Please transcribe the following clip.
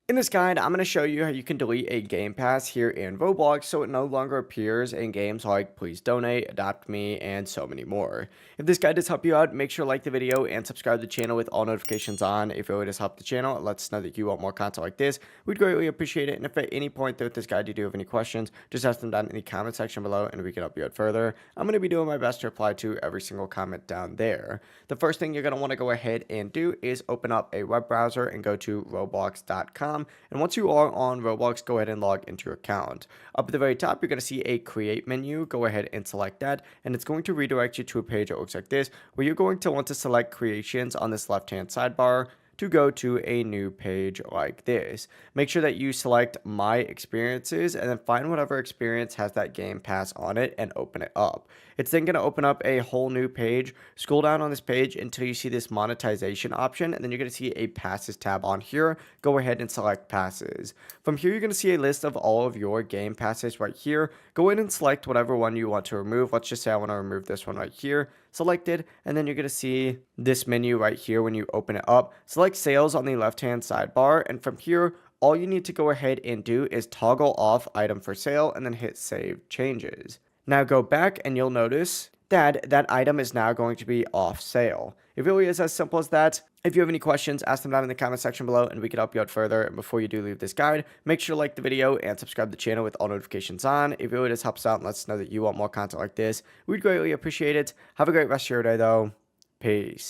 In this guide, I'm going to show you how you can delete a Game Pass here in Roblox so it no longer appears in games like Please Donate, Adopt Me, and so many more. If this guide does help you out, make sure to like the video and subscribe to the channel with all notifications on. If it really does help the channel, it lets us know that you want more content like this. We'd greatly appreciate it. And if at any point throughout this guide you do have any questions, just ask them down in the comment section below and we can help you out further. I'm going to be doing my best to reply to every single comment down there. The first thing you're going to want to go ahead and do is open up a web browser and go to roblox.com. And once you are on Roblox, go ahead and log into your account. Up at the very top, you're going to see a create menu. Go ahead and select that, and it's going to redirect you to a page that looks like this, where you're going to want to select creations on this left-hand sidebar to go to a new page like this. Make sure that you select My Experiences and then find whatever experience has that Game Pass on it and open it up. It's then going to open up a whole new page. Scroll down on this page until you see this monetization option, and then you're going to see a passes tab on here. Go ahead and select passes. From here, you're going to see a list of all of your Game Passes right here. Go ahead and select whatever one you want to remove. Let's just say I want to remove this one right here. Selected, and then you're going to see this menu right here when you open it up. Select sales on the left hand sidebar, and from here all you need to go ahead and do is toggle off item for sale and then hit save changes. Now go back and you'll notice that that item is now going to be off sale. It really is as simple as that. If you have any questions, ask them down in the comment section below and we can help you out further. And before you do leave this guide, make sure to like the video and subscribe to the channel with all notifications on. It really just helps out and lets us know that you want more content like this. We'd greatly appreciate it. Have a great rest of your day though. Peace.